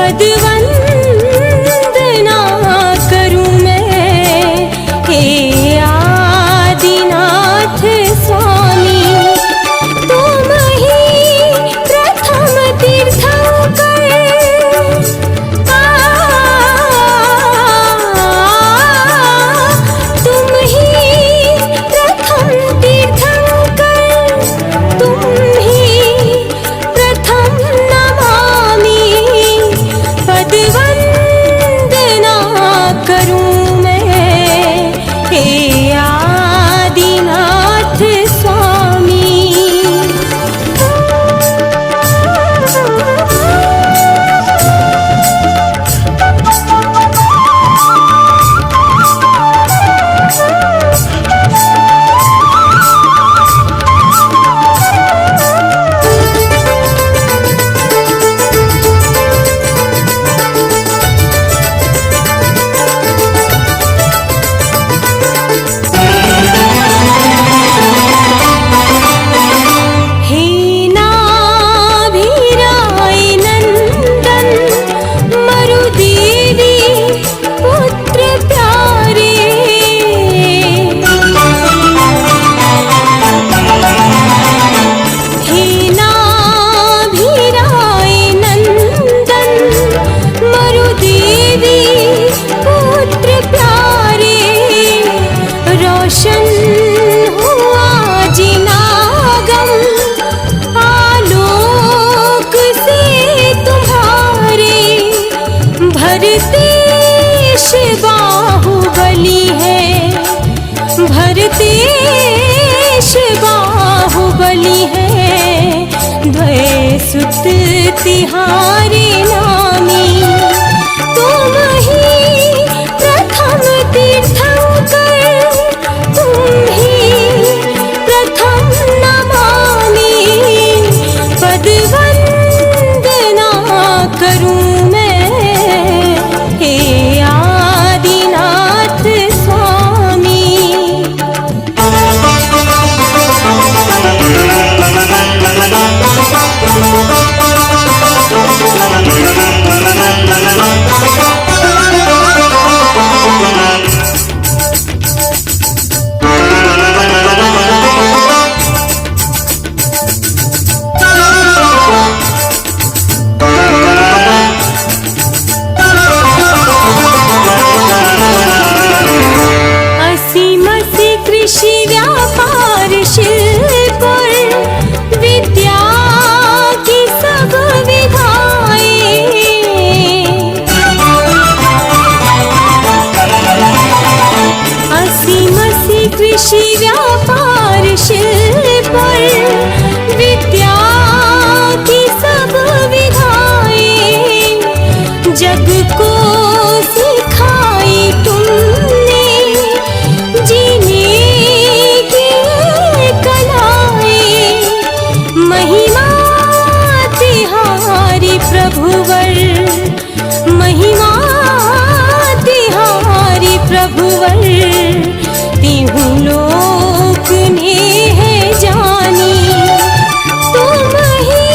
पदवंदना करूं मैं हे आदिनाथ स्वामी। तुम ही प्रथम तीर्थंकर, तुम ही प्रथम तीर्थंकर, तुम ही प्रथम नमामि। पदवंदना करूं मैं हे आदिनाथ स्वामी। भरतेश बाहुबली है, भरतेश बाहुबली है, द्वैसुत तिहारे नामी। तुम ही प्रथम तीर्थंकर, तुम ही प्रथम नमामि। पदवंदना करूं हे आदिनाथ स्वामी। कृषि व्यापार शिल्प और विद्या की सब विधाएं, असीम सी कृषि व्यापार शिल्प और विद्या की सब विधाएं, जग को सिखाई तुमने जीने महिमा तिहारी प्रभुवर, महिमा तिहारी प्रभुवर, तिहु लोक ने है जानी। तुम ही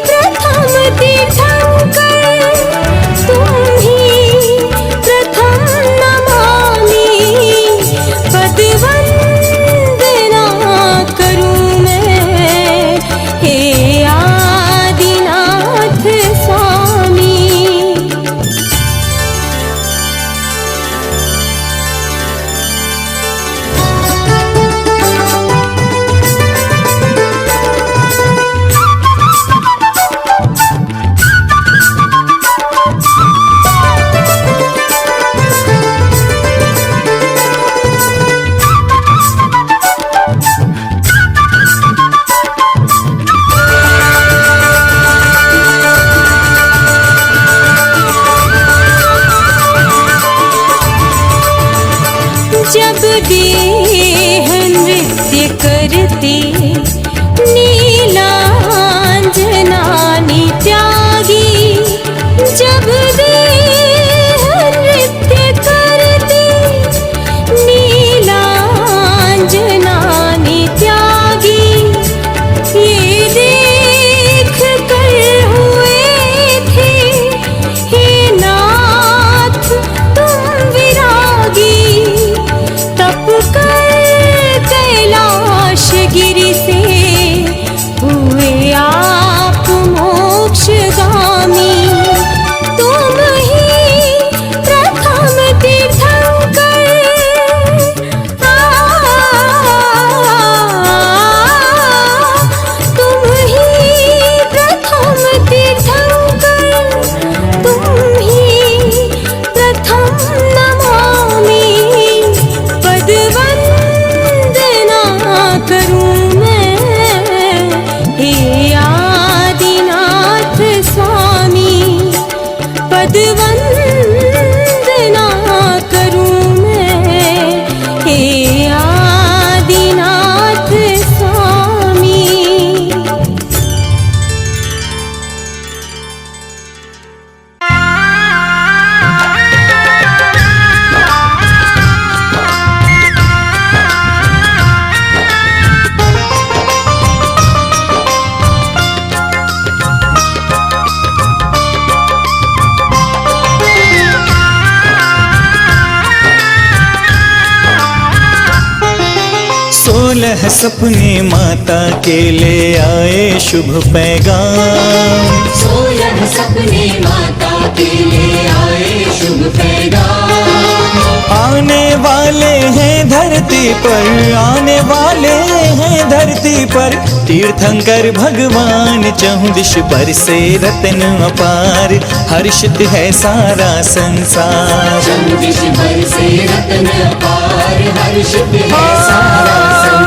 प्रथम तीर्थंकर, तुम ही प्रथम नमामि। पदवंदना करूं मैं हे आदिनाथ स्वामी। पद वंदना करूं मैं, हे आदिनाथ स्वामी। सपने माता के ले आए शुभ पैगाम। 16 सपने माता के ले आए शुभ पैगाम। आने वाले हैं धरती पर, आने वाले हैं धरती पर, तीर्थंकर भगवान चहुं दिश पर से रतन अपार, हर्षित है सारा संसार। चहुं दिश पर से रतन अपार, हर्षित है सारा संसार।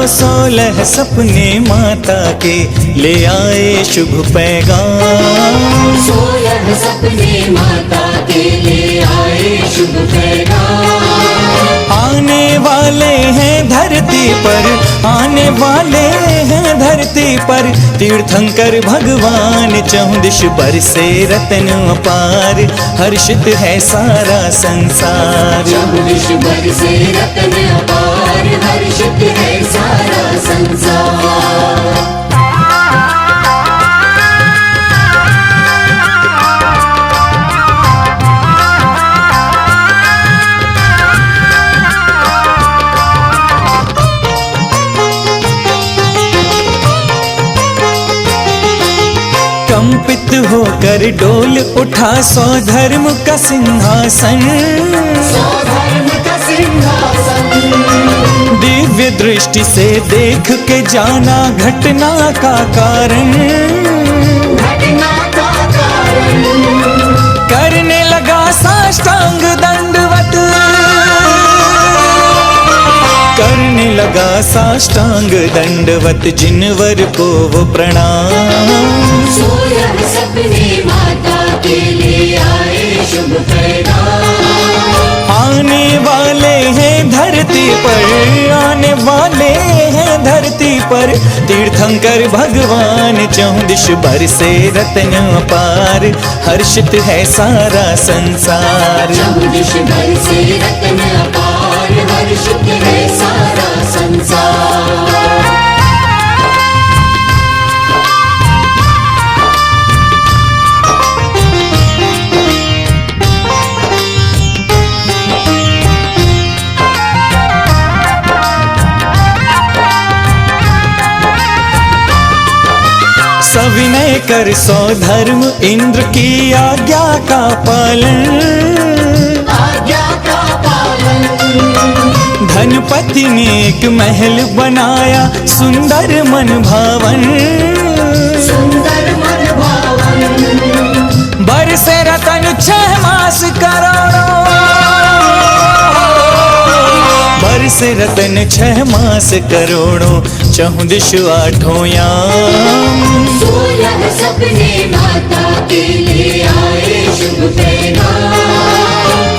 16 सपने माता के ले आए शुभ पैगाम। 16 सपने माता के ले आए शुभ पैगाम। आने वाले हैं धरती पर, आने वाले हैं धरती पर, तीर्थंकर भगवान चहुं दिश पर से रतन अपार, हर्षित है सारा संसार। चहुं दिश पर से रतन अपार, हर्षित है सारा संसार। कंपित होकर डोल उठा स्वधर्म का सिंहासन। स्वधर्म का सिंहासन। दिव्य दृष्टि से देख के जाना घटना का कारण। घटना का कारण। करने लगा साष्टांग दंडवत, करने लगा साष्टांग दंडवत, जिनवर को वो प्रणाम। 16 सपने माता के ले आए शुभ पैगाम। आने वाले हैं धरती पर, आने वाले हैं धरती पर, तीर्थंकर भगवान चहुं दिश पर से रतन अपार, हर्षित है सारा संसार। चहुं दिश पर से रतन अपार, हर्षित है सारा संसार। सविनय कर स्वधर्म इंद्र की आज्ञा का पालन। आज्ञा का पालन। धनपति ने एक महल बनाया सुंदर मन भावन। सुंदर मन भावन। बरसे रतन 6 मास करोड़ों, बरसे रतन 6 मास करोड़ों, चहुं दिश आठों याम। 16 सपने माता के ले आए शुभ पैगाम।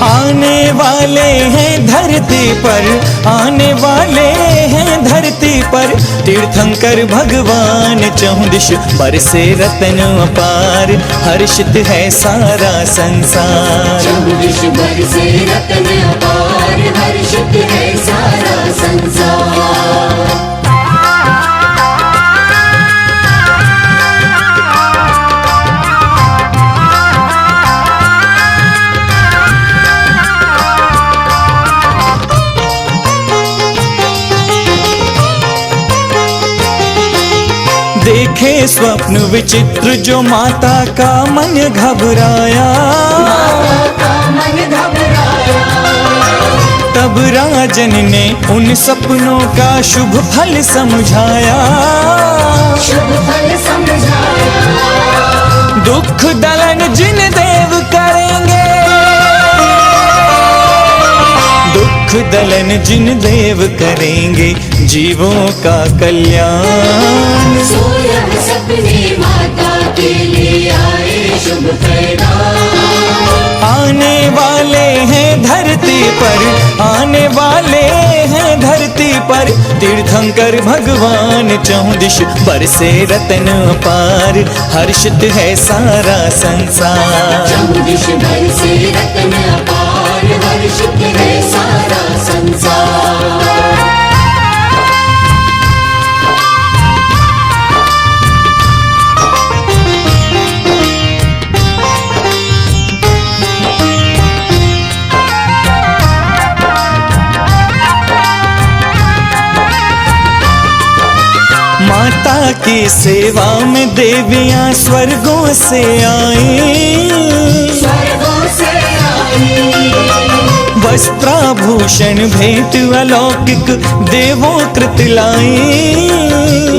आने वाले हैं धरती पर, आने वाले हैं धरती पर, तीर्थंकर भगवान चहुं दिश पर से रतन अपार, हर्षित है सारा संसार। चहुं दिश पर से रतन अपार, हर्षित है सारा संसार। देखे स्वप्न विचित्र जो माता का मन घबराया। माता का मन घबराया। तब राजन ने उन सपनों का शुभ फल समझाया। शुभ फल समझाया। दुख दलन जिन देव करेंगे, दुख दलन जिन देव करेंगे, जीवों का कल्याण। 16 सपने माता के ले आए शुभ शुभ पैगाम। आने वाले हैं धरती पर, आने वाले हैं धरती पर, तीर्थंकर भगवान चहुं दिश बरसे रतन अपार, हर्षित है सारा संसार। चहुं दिश बरसे रतन अपार, हर्षित है सारा संसार। माता की सेवा में देवियां स्वर्गों से आई, स्वर्गों से आई। वस्त्राभूषण भेंट अलौकिक देवों कृत लाई,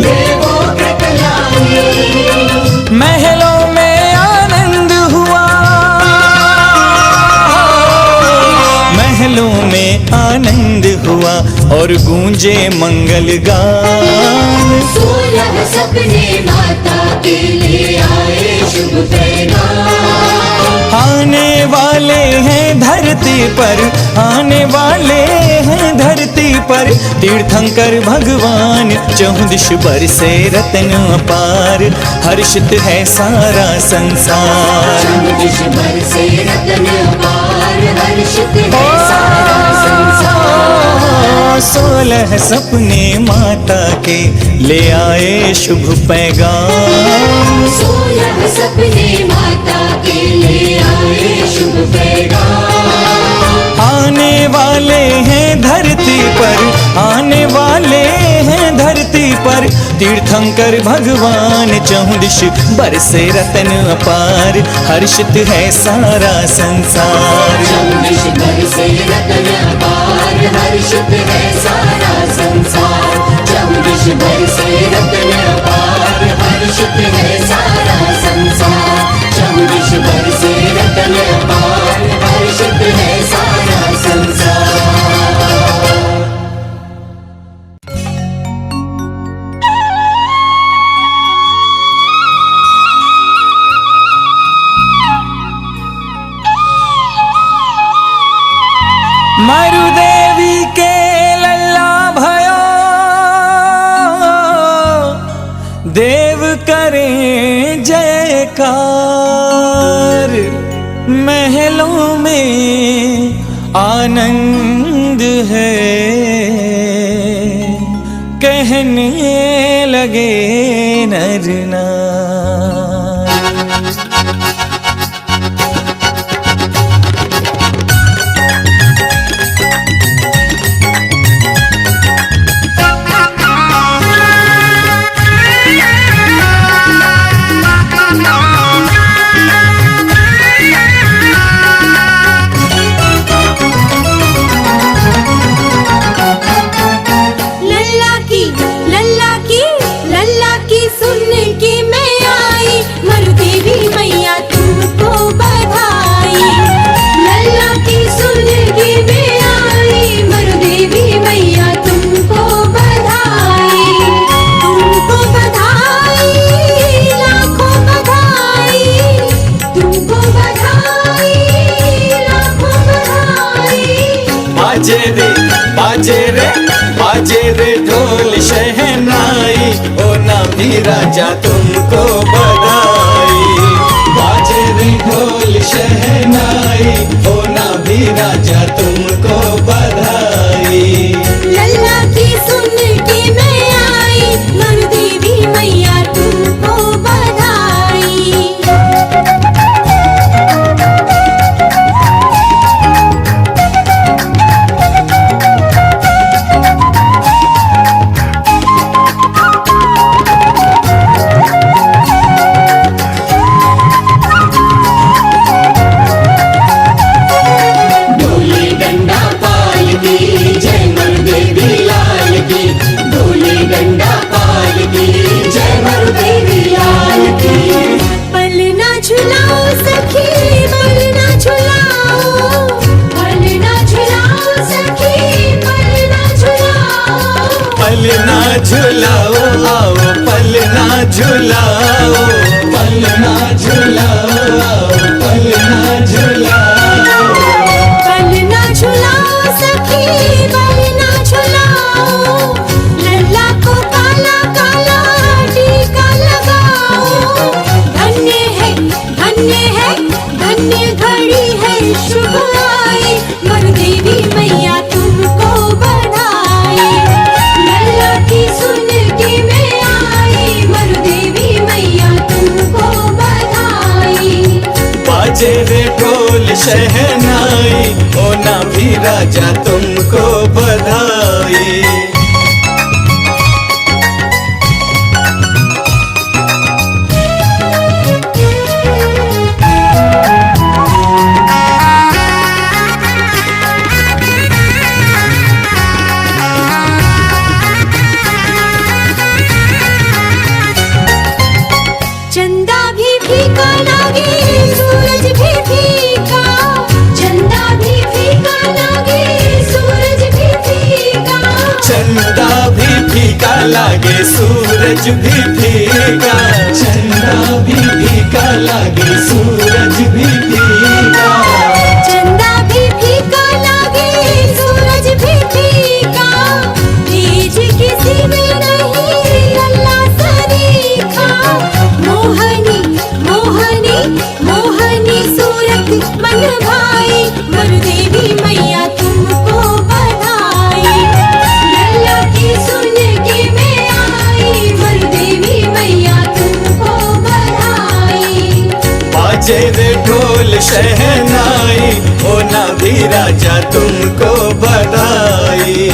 देवों कृत लाई। महलों में आनंद हुआ, महलों में आनंद हुआ और गूंजे मंगल गान। 16 सपने माता के लिए आए शुभ पैगाम। आने वाले हैं धरती पर, आने वाले हैं धरती पर, तीर्थंकर भगवान चहुं दिश बरसे रतन अपार, हर्षित है सारा संसार। चहुं दिश बरसे रतन अपार, हर्षित है सारा संसार। 16 सपने माता के ले आए शुभ पैगाम। 16 सपने माता के लिए आए शुभ पैगाम। आने वाले हैं धरती पर, आने वाले हैं धरती पर, तीर्थंकर भगवान चहुं दिश बरसे रतन अपार, हर्षित है सारा संसार। चहुं दिश बरसे रतन अपार, हर्षित है सारा संसार। चहुं दिश बरसे रतन अपार, हर्षित है सारा संसार। चहुं दिश बरसे रतन अपार, हर्षित है सारा संसार। मरुदेवी के लल्ला भयो, देव करें जयकार, महलों में आनंद है, कहने लगे नर नार। लल्ला की सुन के मैं आई, मरुदेवी मैया तुमको बधाई। लल्ला की सुन के मैं आई, मरुदेवी मैया तुमको बधाई। तुमको बधाई, लाखों बधाई। तुमको बधाई, लाखों बधाई। बाजे रे बाजे रे बाजे रे ढोल शहनाई, ओ नाभी राजा तुमको बधाई। बाजे रे ढोल शहनाई, ओ नाभी राजा तुमको बधाई। लल्ला की सुन के मैं आई, मरुदेवी मैया तुमको बधाई। शहनाई, ओ ना भी राजा तुमको बधाई। चंदा भी फीका लागे, सूरज भी फीका। चंदा भी फीका लागे, सूरज भी फीका। चंदा भी फीका लागे, सूरज भी फीका। चंदा भी फीका लागे, सूरज भी फीका। चंदा भी फीका लागे, सूरज भी फीका। तेज किसी में नहीं, अल्लाह सरीखा। मोहनी मोहनी मोहनी सूरत मन भाई, मरु देवी मैया तुमको बधाई। लल्ला की सुन के मैं आई, मरु देवी मैया तुमको बधाई। बाजे रे ढोल शहनाई, ओ ना भी राजा तुमको बधाई।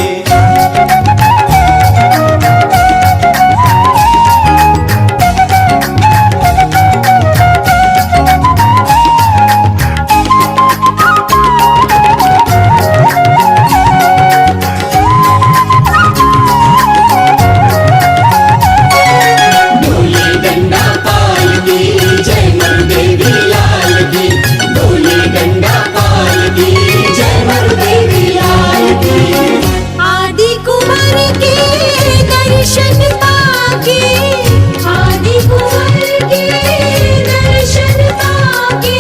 डोली डंडा पाल की, जय मरु देवी लाल की। डोली डंडा पाल की, जय मरु देवी लाल की। आदि कुंवर के दर्शन पाके, आदि कुंवर के दर्शन पाके।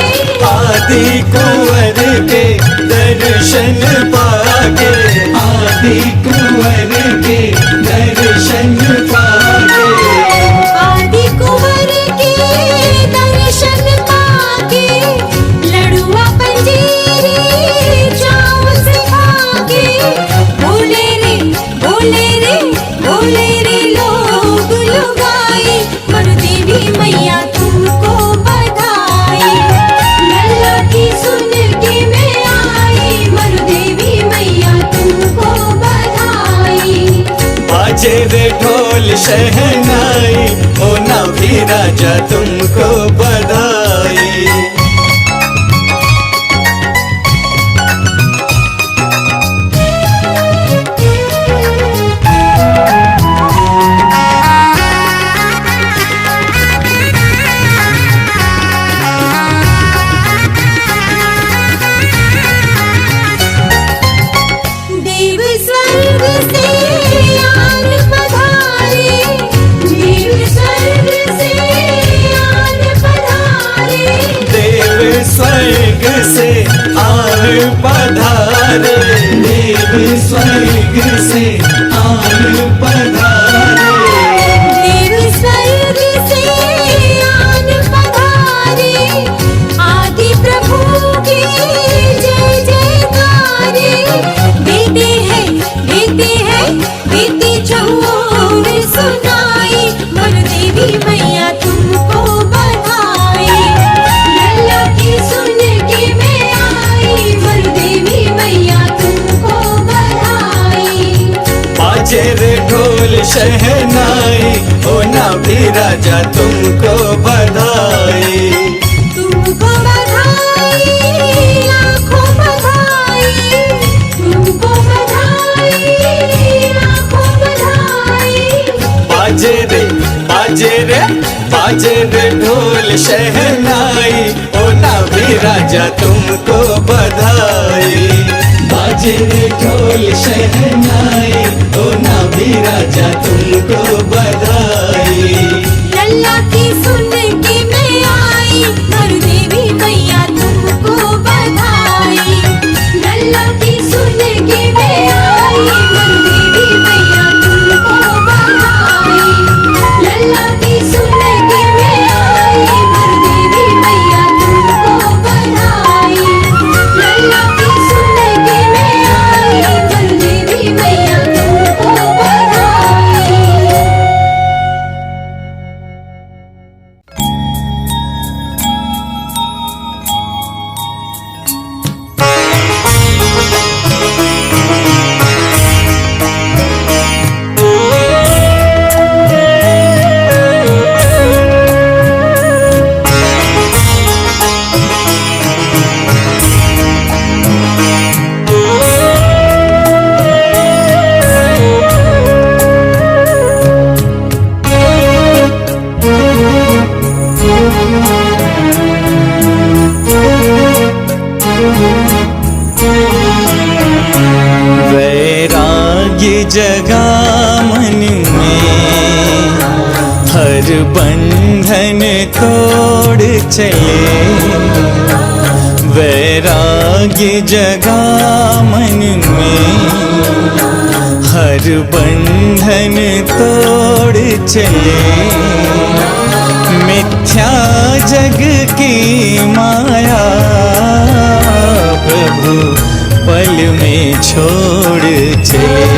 आदि कुंवर के दर्शन पाके, आदि कुंवर के दर्शन पाके। आदि कुंवर के दर्शन पाके, लड़ुआ पंजीरी जाओ सिखाके। बोले रे बोले रे बोले रे लोग लुगाई, मरु देवी मैया तुमको बधाई। लल्ला की सुन के मैं आई, मरु देवी मैया तुमको बधाई। बाजे रे ढोल शहनाई, ओ ना भी राजा तुमको बधाई। देव स्वर्ग से आन पधारे, देव स्वर्ग से आन पधारे। देव स्वर्ग से आन पधारे, देव स्वर्ग से आन पधारे। देव स्वर्ग से आन पधारे, आदि प्रभु की जय जयकारे। देते हैं देते चौर सुनाई, मरु देवी मैया तुमको बधाई। लल्ला की सुन के मैं आई, मरु देवी मैया तुमको बधाई। बाजे रे ढोल शहनाई, ओ ना भी राजा तुमको बधाई। तुमको बधाई, लाखों बधाई। तुमको बधाई, लाखों बधाई। बाजे रे बाजे रे ढोल शहनाई, ओ ना भी राजा तुमको बधाई। बाजे रे ढोल शहनाई, ओ ना भी राजा तुमको बधाई। लल्ला की सुन के मैं आई, मरु देवी मैया तुमको बधाई। लल्ला की सुन के मैं आई, मरु देवी मैया तुमको बधाई। लल्ला की सुन के मैं आई, मरु देवी मैया तुमको बधाई। लल्ला की सुन के मैं आई, मरु देवी मैया तुमको बधाई। बंधन तोड़ चले, वैराग्य जगा मन में, हर बंधन तोड़ चले, मिथ्या जग की माया प्रभु पल में छोड़ चले,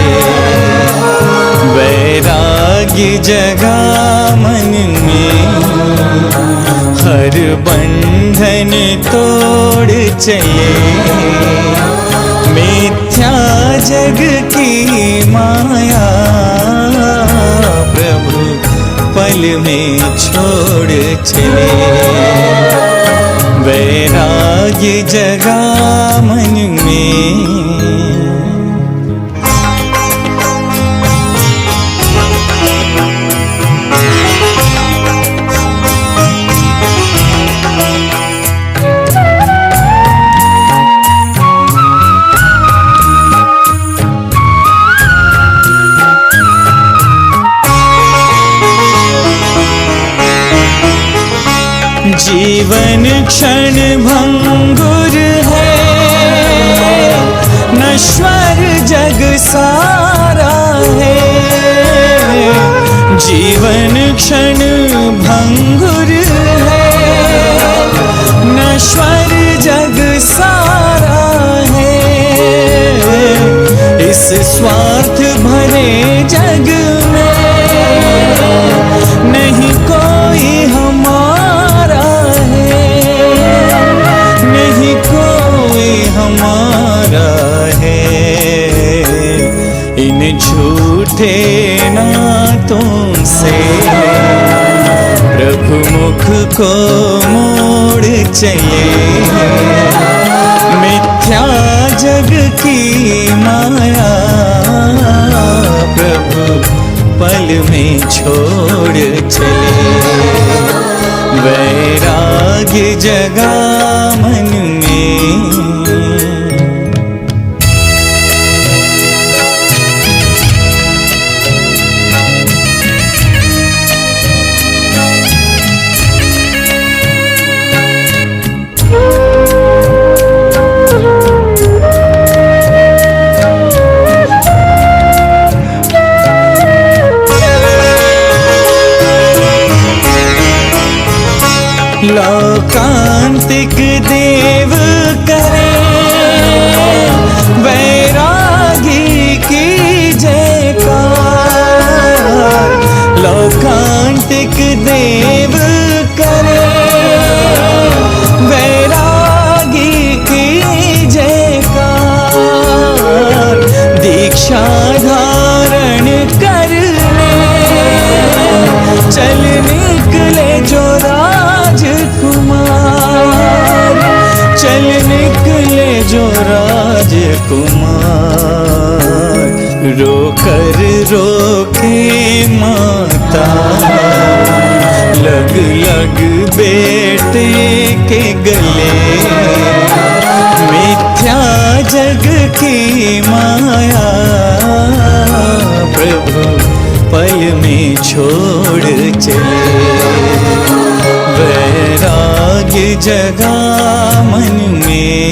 वैराग्य जगा मन में, हर बंधन तोड़ चले, मिथ्या जग की माया प्रभु पल में छोड़ चले, वैराग्य जगा मन में। जीवन क्षण भंगुर है, नश्वर जग सारा है, जीवन क्षण भंगुर है, नश्वर जग सारा है, इस स्वार्थ भरे जग में नहीं कोई हमारा है, नहीं कोई हमारा है, इन झूठे नातों से प्रभु मुख को मोड़ चले, मिथ्या जग की माया प्रभु पल में छोड़ चले, वैराग्य जगा मन में। लौकांतिक देव करे वैरागी की जयकार, लौकांतिक देव करे वैरागी की जयकार, दीक्षा धारण कर ले चल निकले जो राजकुमार, चल निकले जो राजकुमार, रोकर रोके माता लग लग बेटे के गले, मिथ्या जग की माया प्रभु पल में छोड़ चले, वैराग्य जगा मन में।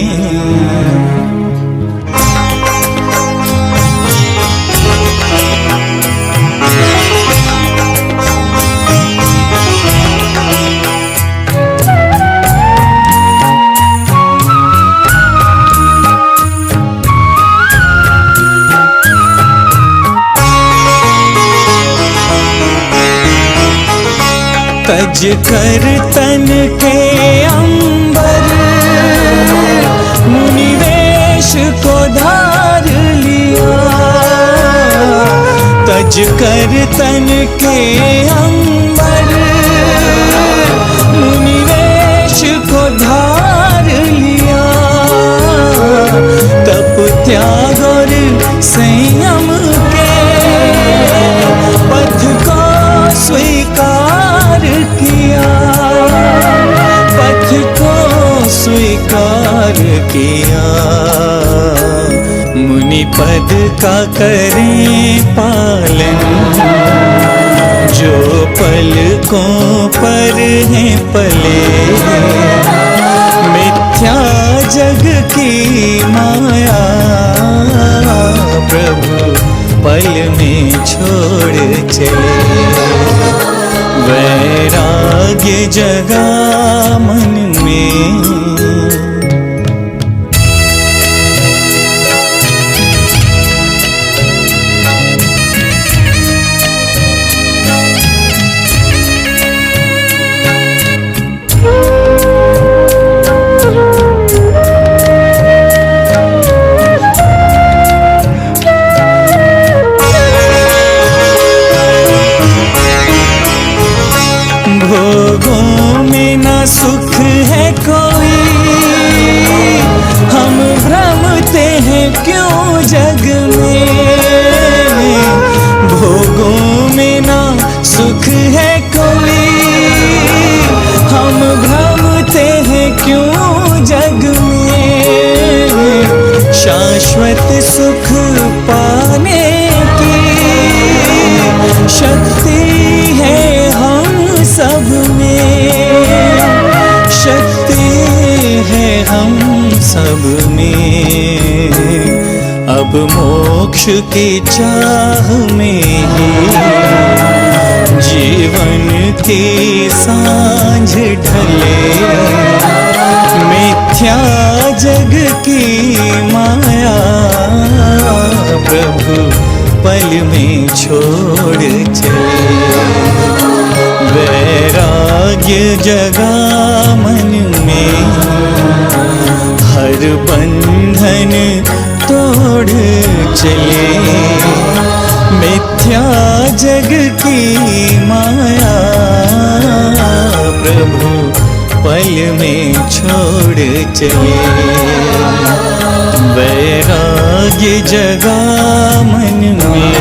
तज कर तन के अंबर मुनिवेश को धार लिया, तज कर तन के अंबर मुनिवेश को धार लिया, तप त्याग और संयम के पथ को स्वीकार किया, पथ को स्वीकार किया, मुनि पद का करें पालन, जो पलकों पर हैं पले, मिथ्या जग की माया प्रभु पल में छोड़ चले। वैराग्य जगा मन में, भोगों में ना सुख है कोई, हम भ्रमते हैं क्यों जग में। भोगों में ना सुख है कोई, हम भ्रमते हैं क्यों जग में। शाश्वत सुख पाने की शक्ति है हम सब में, शक्ति है हम सब में। अब मोक्ष की चाह में ही जीवन की सांझ ढले। मिथ्या जग की माया प्रभु पल में छोड़ चले। वैराग्य जगा मन में, हर बंधन तोड़ चले। मिथ्या जग की माया प्रभु पल में छोड़ चले। वैराग्य जगा मन में।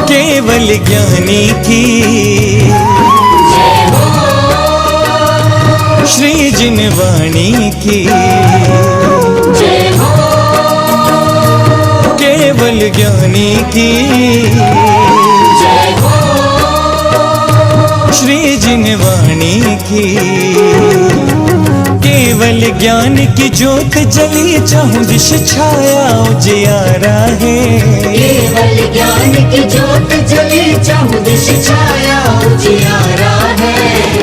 केवल ज्ञानी की श्री जिनवाणी की, केवल ज्ञानी की श्री जिनवाणी की। केवल ज्ञान की ज्योत जली चाहूं दिश छाया उजियारा है। केवल ज्ञान की ज्योत जली चाहूं दिश छाया उजियारा है।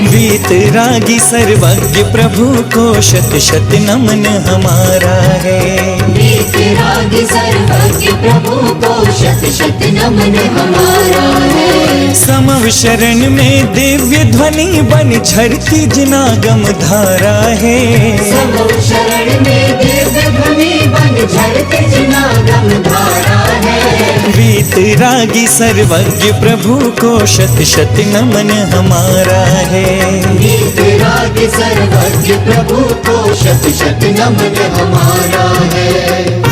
वीतरागी सर्वज्ञ प्रभु को शत शत नमन हमारा है। वीतरागी सर्वज्ञ प्रभु को शत शत नमन हमारा है। समव शरण में दिव्य ध्वनि बन झरती जिनागम धारा है। समव शरण में दिव्य ध्वनि बन झरती जिनागम धारा है। वीतरागी सर्वज्ञ प्रभु को शत शत नमन हमारा है। वीतरागी सर्वज्ञ प्रभु को शत शत नमन हमारा है।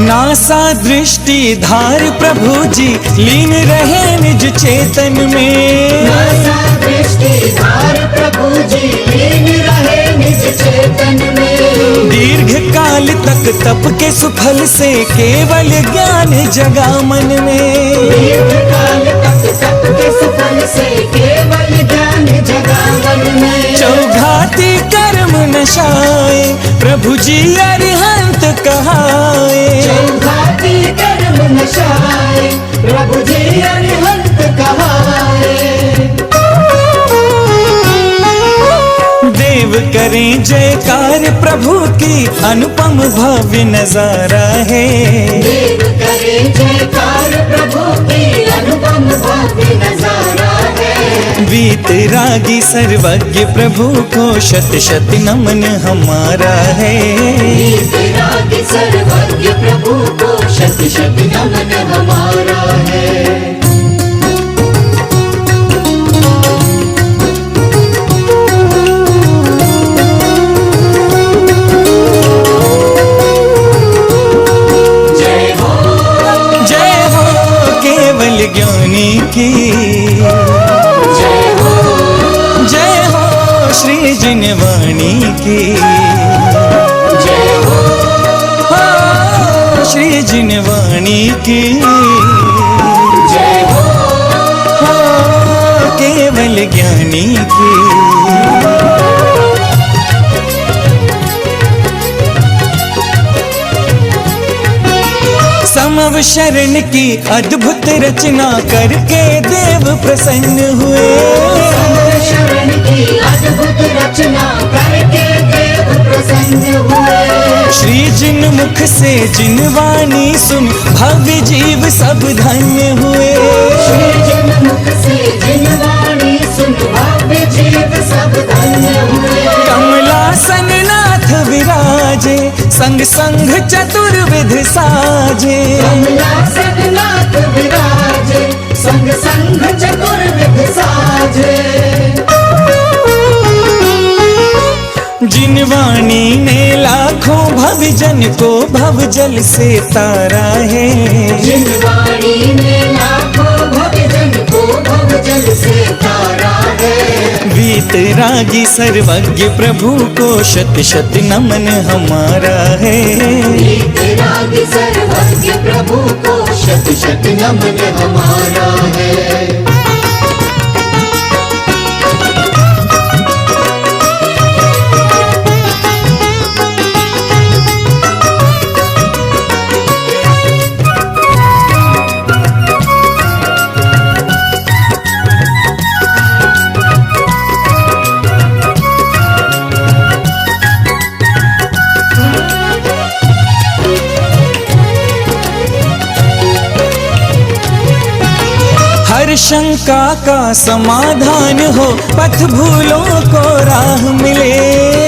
नासा दृष्टि धार प्रभु जी लीन रहे निज चेतन में। नासा दृष्टि की धार प्रभु जी लीन रहे निज चेतन में। दीर्घ काल तक तप के सुफल से केवल ज्ञान जगा मन में। दीर्घ काल तक तप के सुफल से केवल ज्ञान जगा मन में। चौघाती कर्म नशाए प्रभु जी अरिहंत कहाए। चौघाती कर्म नशाए प्रभु जी अरिहंत कहाए। देव करें जयकार प्रभु की अनुपम भव्य नजारा है। देव करे जयकार प्रभु की अनुपम भव्य नजारा है। वीतरागी सर्वज्ञ प्रभु को शत शत नमन हमारा है। वीतरागी सर्वज्ञ प्रभु को शत शत नमन हमारा है। ज्ञानी की जय हो श्री जिनवाणी की जय हो श्री जिनवाणी की जय हो केवल ज्ञानी की। समव शरण की अद्भुत रचना करके देव प्रसन्न हुए। शरण की अद्भुत रचना करके देव प्रसन्न हुए। श्री जिन मुख से जिनवाणी सुन भव्य जीव सब धन्य हुए। श्री जिन मुख से जिनवाणी सुन भव्य जीव सब धन्य हुए। कमलासन नाथ विराजे संग संग चतुर्विध साजे। कमलासन नाथ विराजे संग संग चतुर्विध साजे। जिनवाणी ने लाखों भवजन को भवजल से तारा है। जिनवाणी ने लाखों भवजन को भवजल से तारा है। वीतरागी सर्वज्ञ प्रभु को शत शत नमन हमारा है। वीतरागी सर्वज्ञ प्रभु को शत शत नमन हमारा है। हर शंका का समाधान हो पथ भूलों को राह मिले।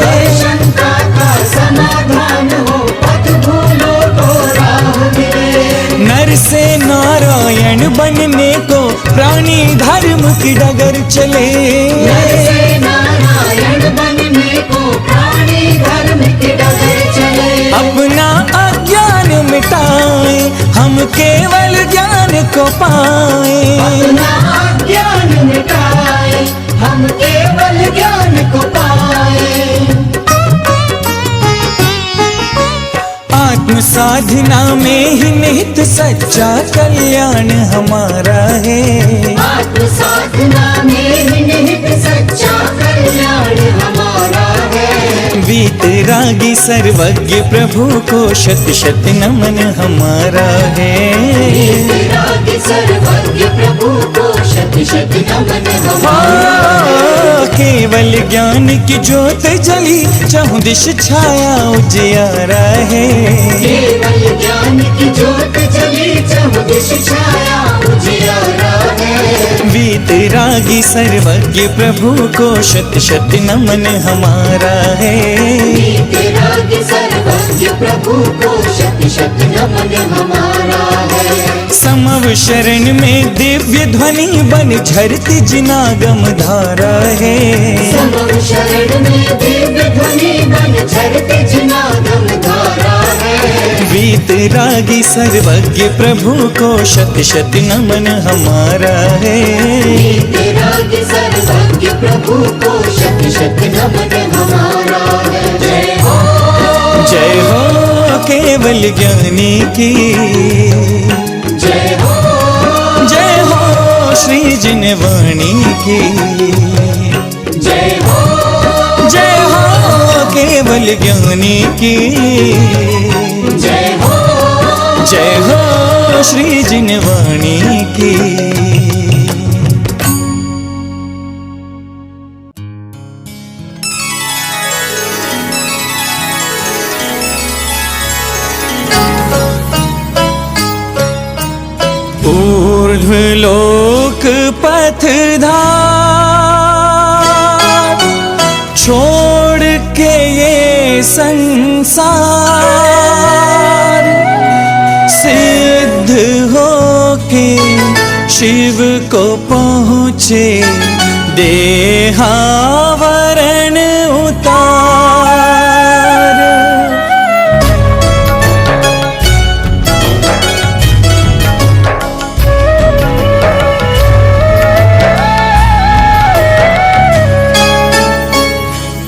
हर शंका का समाधान हो पथ भूलों को राह मिले। नर से नारायण बनने को प्राणी धर्म की डगर चले। नर से नारायण बनने को प्राणी धर्म की डगर चले। अपना अज्ञान मिटाए हम केवल ज्ञान को पाए। अपना अज्ञान मिटाए हम केवल ज्ञान को पाए। आत्म साधना में ही निहित सच्चा कल्याण हमारा है। आत्म साधना में ही निहित सच्चा कल्याण हमारा है। वीतरागी सर्वज्ञ प्रभु को शत शत नमन हमारा है। वीतरागी सर्वज्ञ प्रभु को शत शत नमन हमारा है। केवल ज्ञान की ज्योत जली चहुं दिश छाया उजियारा है। केवल ज्ञान की ज्योत जली चहुं दिश छाया उजियारा है। वीतरागी सर्वज्ञ प्रभु को शत शत नमन हमारा है। वीतरागी सर्वज्ञ प्रभु को शत शत नमन हमारा है। समव शरण में दिव्य ध्वनि बन झरती जिनागम धारा है। समव शरण में दिव्य ध्वनि बन झरती जिनागम धारा है। वीतरागी सर्वज्ञ प्रभु को शत शत नमन हमारा है। वीतरागी सर्वज्ञ प्रभु को शत शत नमन हमारा है। जय हो केवल ज्ञानी की, जय हो श्री जिनवाणी की, जय हो केवल ज्ञानी की, जय हो श्री जिनवाणी की। ऊर्ध्वलोक पथधार छोड़ के ये संसार, सिद्ध होके शिव को पहुँचे देहावरण उतार।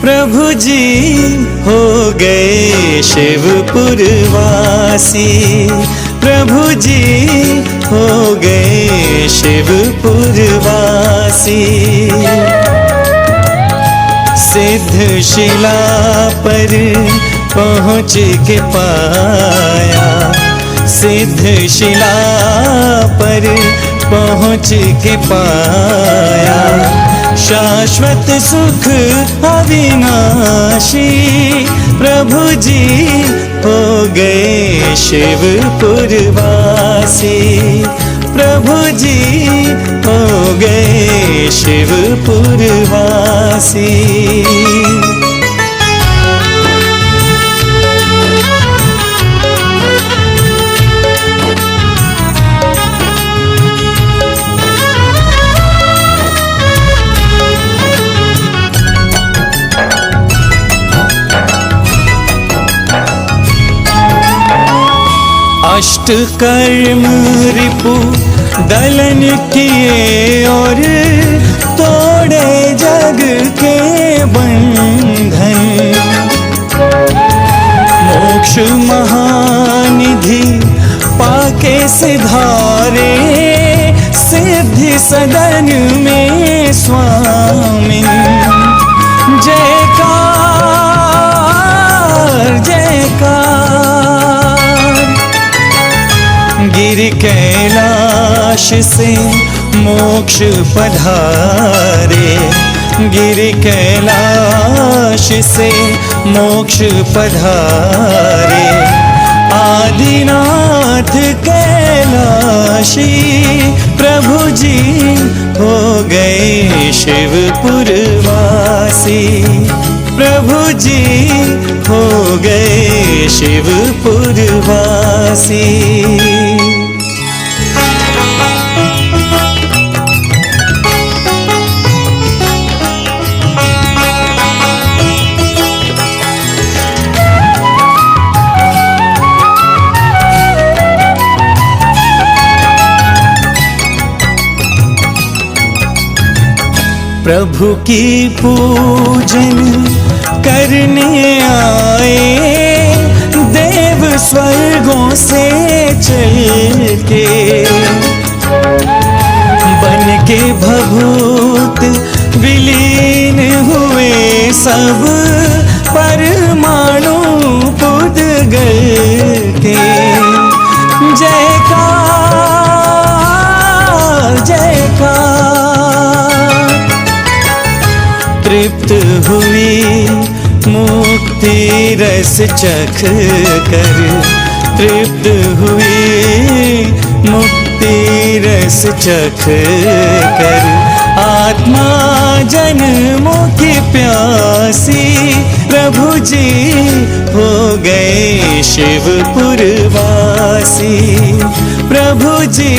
प्रभु जी हो गए शिवपुर वासी, प्रभु जी हो गए शिवपुर वासी। सिद्ध शिला पर पहुँच के पाया, सिद्ध शिला पर पहुँच के पाया, शाश्वत सुख अविनाशी। प्रभु जी हो गए शिवपुर वासी, प्रभु जी हो गए शिवपुर वासी। अष्ट कर्म रिपु दलन किए और तोड़े जग के बंधन। मोक्ष महानिधि पाके सिधारे, सिद्धि सदन में स्वामी। जयकार जयकार। गिर कैलाश से मोक्ष पधारे, गिर कैलाश से मोक्ष पधारे। आदिनाथ कैलाशी प्रभु जी हो गए शिवपुर वासी, प्रभु जी हो गए शिवपुर वासी। प्रभु की पूजन करने आए देव स्वर्गों से चल के। बन के भभूत विलीन हुए सब परमाणु पुद्गल के। जयकार जयकार। तृप्त हुई मुक्ति रस चख कर, तृप्त हुई मुक्ति रस चख कर। आत्मा जन्मों की प्यासी प्रभु जी हो गए शिवपुर वासी, प्रभु जी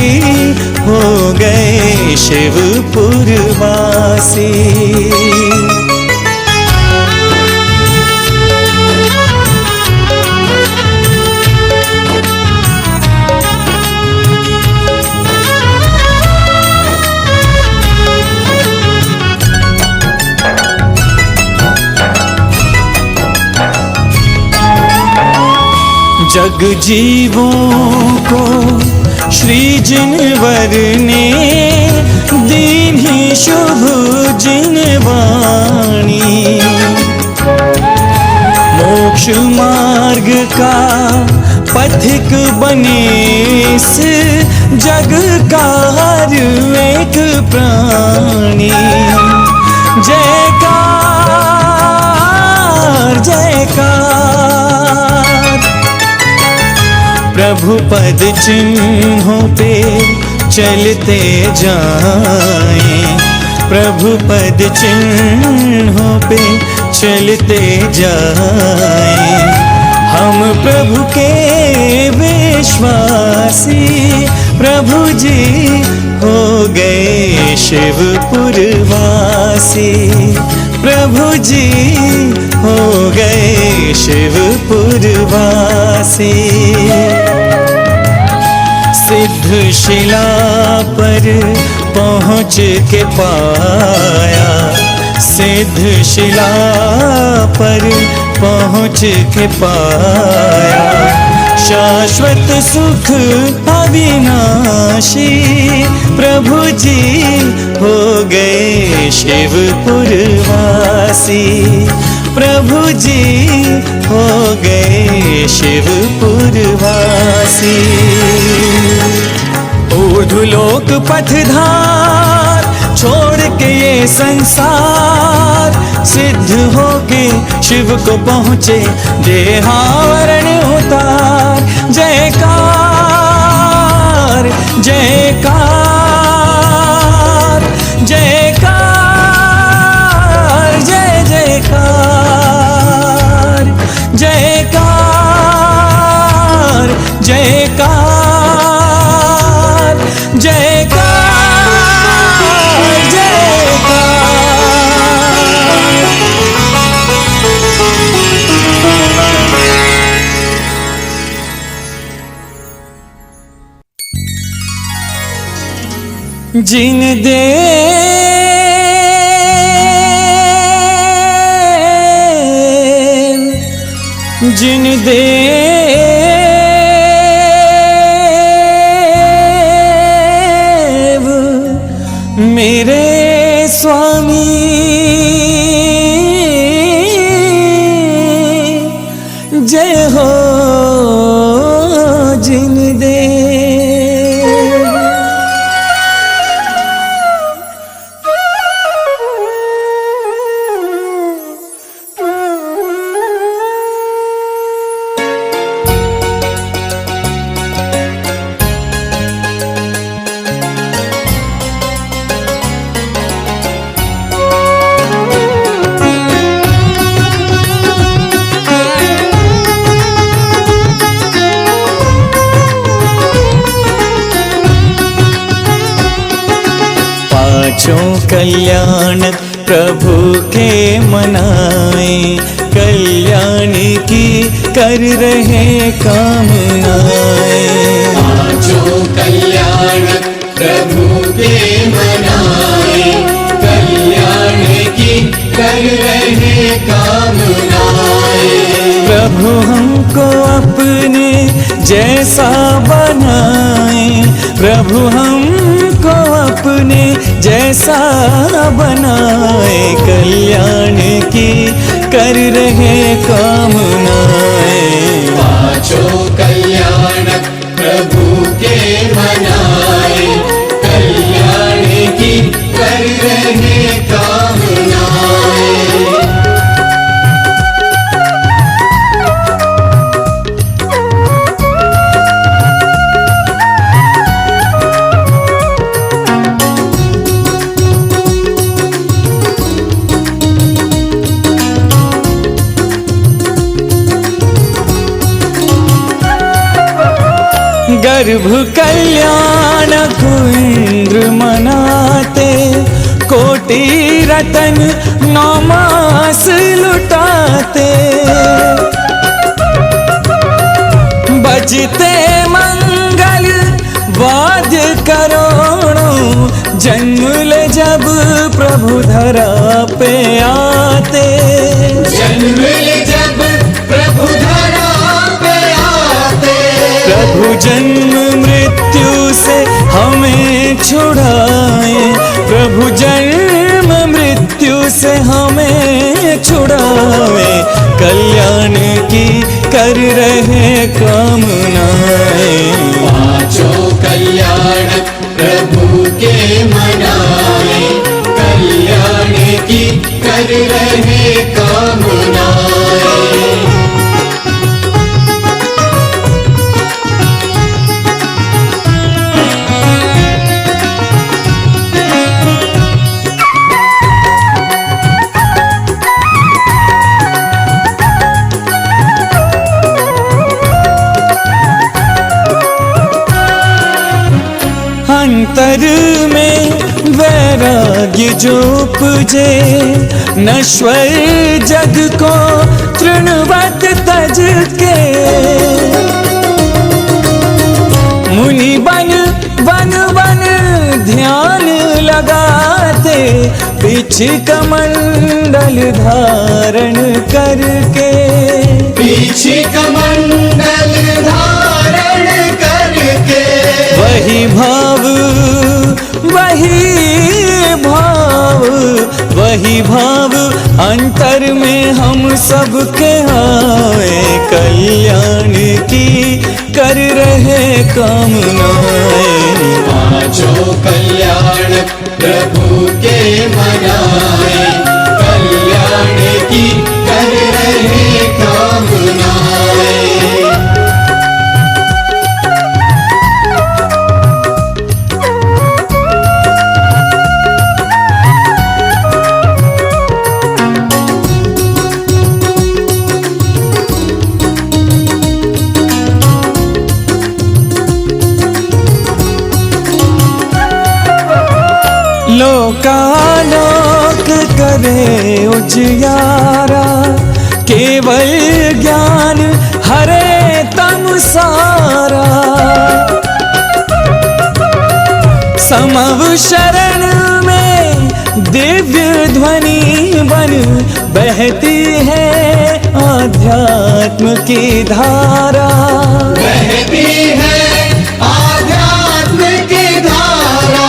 हो गए शिवपुर वासी। जग जीवों को श्री जिनवर ने दीन्ही शुभ जिनवाणी। मोक्ष मार्ग का पथिक बने इस जग का हर एक प्राणी। जयकार जयकार प्रभु पद चिन्हों पे चलते जाएं, प्रभु पद चिन्हों पे चलते जाएं। हम प्रभु के विश्वासी, प्रभु जी हो गए शिवपुरवासी, प्रभु जी हो गए शिवपुरवासी। सिद्ध शिला पर पहुँच के पाया, सिद्ध शिला पर पहुँच के पाया शाश्वत सुख अविनाशी। प्रभु जी हो गए शिवपुरवासी, प्रभु जी हो गए शिवपुरवासी। ऊर्ध्वलोक पथधार छोड़ के ये संसार, सिद्ध होके शिव को पहुँचे देहावरण उतार। जयकार जयकार जयकार जय जयकार जयकार जयकार जयकार जयकार। जिन देव मेरे स्वामी, जय हो जिन देव। पांचों कल्याण प्रभु के मनाए, कल्याण की कर रहे कामनाएं। पांचों कल्याण प्रभु के मनाए, कल्याण की कर रहे कामनाएं। प्रभु हमको अपने जैसा बनाए, प्रभु हमको अपने जैसा बनाए, कल्याण की कर रहे कामनाएं। पांचों कल्याण प्रभु के मनाए, कल्याण की कर रहे कामनाएं। गर्भ कल्याण कुंद्र मनाते, कोटि रतन 9 मास लुटाते। बजते मंगल वाद्य करोड़ों, जन्म ले जब प्रभु धरा पे आते। जन्म ले जब प्रभु धरा पे आते। प्रभु जन्म मृत्यु से हमें छुड़ाए, प्रभु जन्म मृत्यु से हमें छुड़ाए, कल्याण की कर रहे कामनाएं। पांचों कल्याण प्रभु के मनाए, कल्याण की कर रहे कामनाएं। अंतर में वैराग्य जो उपजे, नश्वर जग को तृणवत तज के, मुनि बन बन बन ध्यान लगाते, बिछ कमंडल धारण करके, बीच कमंडल धारण करके, वही भाव वही भाव वही भाव अंतर में हम सबके आए, कल्याण की कर रहे कामनाएं। पांचों कल्याण प्रभु के मनाए, कल्याण की कर रहे कामनाएं। लोकालोक करे उजियारा, केवल ज्ञान हरे तम सारा, समव शरण में दिव्य ध्वनि बन बहती है आध्यात्म की धारा, बहती है आध्यात्म की धारा।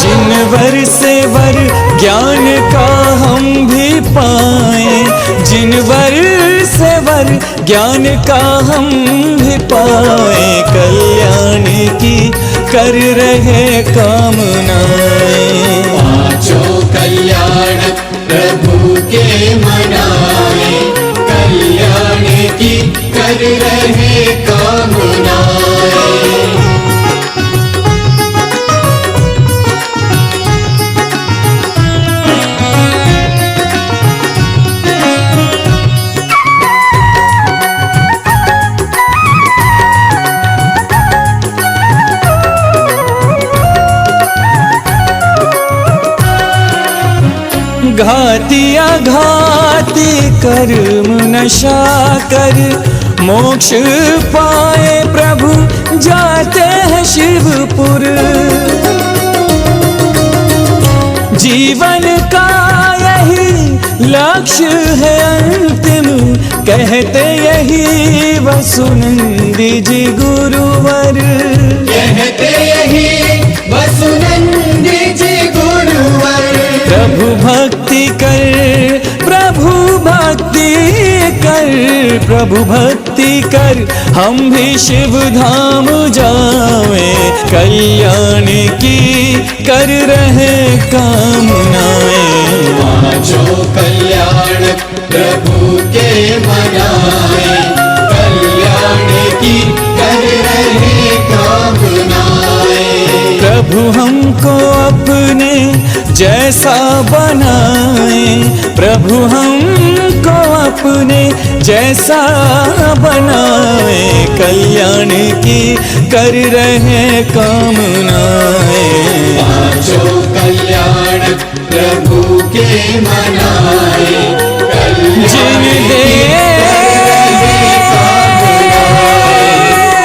जिन वर से वर ज्ञान का हम भी पाए, जिन वर से वर ज्ञान का हम भी पाए, कल्याण की कर रहे कामनाएं। पांचों कल्याण प्रभु के मनाए, कल्याण की कर रहे कामनाएं। घातिया घाती कर्म नशा कर, मोक्ष पाए प्रभु जाते हैं शिवपुर। जीवन का यही लक्ष्य है अंतिम, कहते यही वसुनंदी जी गुरुवर। कहते यही वसुनंदी जी गुरुवर। प्रभु भक्ति कर, प्रभु भक्ति कर, प्रभु भक्ति कर, हम भी शिव धाम जावे, कल्याण की कर रहे कामनाएं। पांचों कल्याण प्रभु के मनाए, कल्याण की कर रहे कामनाएं। प्रभु हमको अपने जैसा बनाए, प्रभु हमको अपने जैसा बनाए, कल्याण की कर रहे कामनाएं। पांचों कल्याण प्रभु के मनाए, जिन दे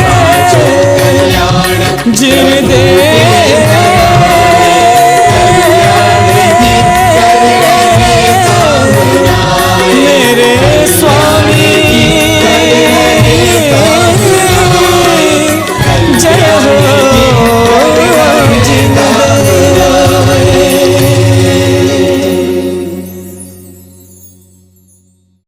पांचों कल्याण जिन